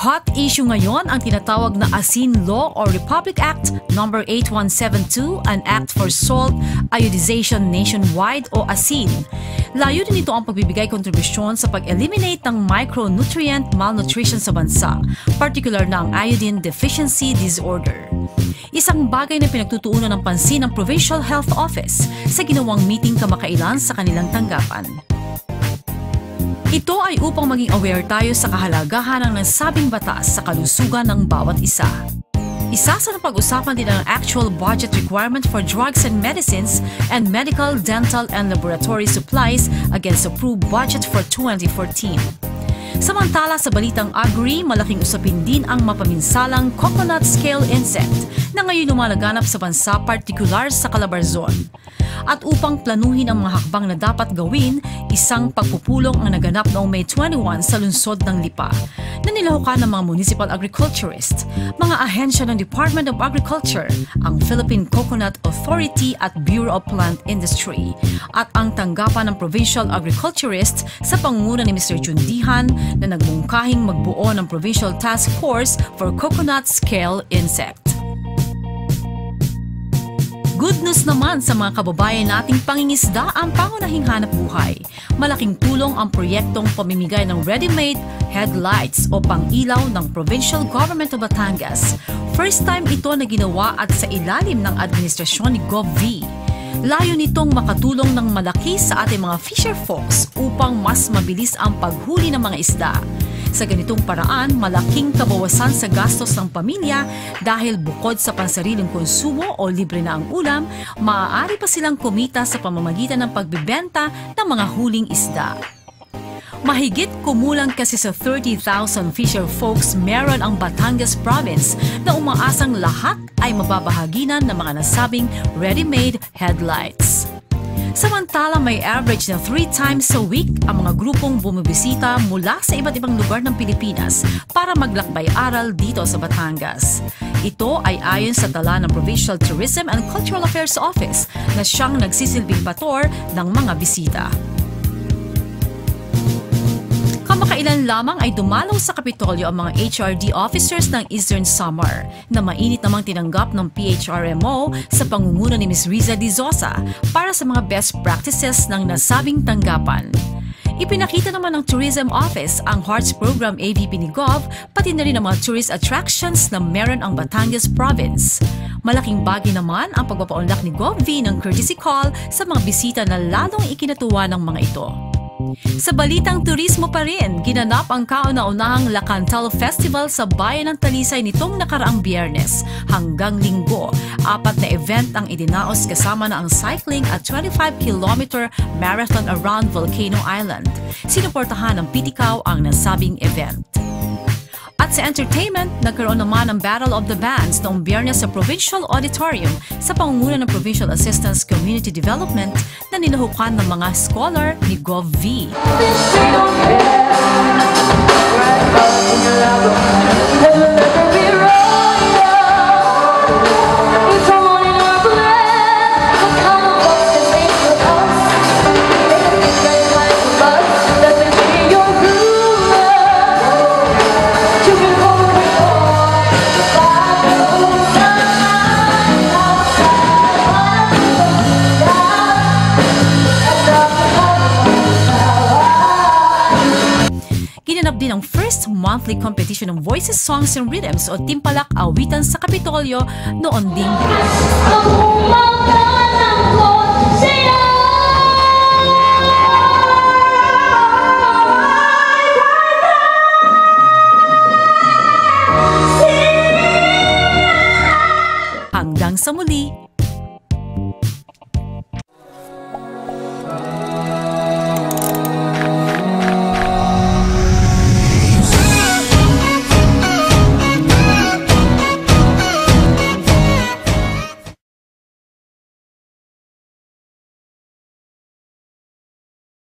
Hot issue ngayon ang tinatawag na ASIN Law or Republic Act No. 8172, an act for salt iodization nationwide o ASIN. Layunin nito ang pagbibigay kontribusyon sa pag-eliminate ng micronutrient malnutrition sa bansa, particular na ang iodine deficiency disorder. Isang bagay na pinagtutuunan ng pansin ng Provincial Health Office sa ginawang meeting kamakailan sa kanilang tanggapan. Ito ay upang maging aware tayo sa kahalagahan ng nasabing batas sa kalusugan ng bawat isa. Isa sa napag-usapan din ang actual budget requirement for drugs and medicines and medical, dental, and laboratory supplies against approved budget for 2014. Samantala sa balitang agri, malaking usapin din ang mapaminsalang coconut scale insect na ngayon lumalaganap sa bansa, partikular sa Calabarzon. At upang planuhin ang mga hakbang na dapat gawin, isang pagpupulong ang naganap noong May 21 sa lungsod ng Lipa na nilahukan ng mga municipal agriculturist, mga ahensya ng Department of Agriculture, ang Philippine Coconut Authority at Bureau of Plant Industry, at ang tanggapan ng provincial agriculturist sa pangunguna ni Mr. Jundihan na nagmungkahing magbuo ng Provincial Task Force for Coconut Scale Insect. Good news naman sa mga kababayan nating pangingisda ang pangunahing hanap buhay. Malaking tulong ang proyektong pamimigay ng ready-made headlights o pang-ilaw ng Provincial Government of Batangas. First time ito na ginawa at sa ilalim ng administrasyon ni Gov. V. Layo nitong makatulong ng malaki sa ating mga fisher folks upang mas mabilis ang paghuli ng mga isda. Sa ganitong paraan, malaking kabawasan sa gastos ng pamilya dahil bukod sa pansariling konsumo o libre na ang ulam, maaari pa silang kumita sa pamamagitan ng pagbibenta ng mga huling isda. Mahigit kumulang kasi sa 30,000 fisher folks meron ang Batangas Province na umaasang lahat ay mababahaginan ng mga nasabing ready-made headlights. Samantala may average na 3 times a week ang mga grupong bumibisita mula sa iba't ibang lugar ng Pilipinas para maglakbay-aral dito sa Batangas. Ito ay ayon sa tala ng Provincial Tourism and Cultural Affairs Office na siyang nagsisilbing pator ng mga bisita. Kamakailan lamang ay dumalaw sa Kapitolyo ang mga HRD officers ng Eastern Samar na mainit namang tinanggap ng PHRMO sa pangunguna ni Ms. Riza Dizosa para sa mga best practices ng nasabing tanggapan. Ipinakita naman ng Tourism Office ang Hearts Program AVP ni Gov, pati na rin ang mga tourist attractions na meron ang Batangas Province. Malaking bagay naman ang pagpapaunlak ni Gov. V ng courtesy call sa mga bisita na lalong ikinatuwa ng mga ito. Sa balitang turismo pa rin, ginanap ang kauna-unahang La Cantal Festival sa Bayan ng Talisay nitong nakaraang Biyernes hanggang Linggo. 4 na event ang idinaos kasama na ang cycling at 25-kilometer marathon around Volcano Island. Sinuportahan ng Pitikaw ang nasabing event. At sa entertainment, nagkaroon naman ng Battle of the Bands noong Biyernes sa Provincial Auditorium sa pangunguna ng Provincial Assistance Community Development na nilahukan ng mga scholar ni Gov. V. Ginanap din ang first monthly competition ng Voices, Songs, and Rhythms o Timpalak Awitan sa Kapitolyo noon ding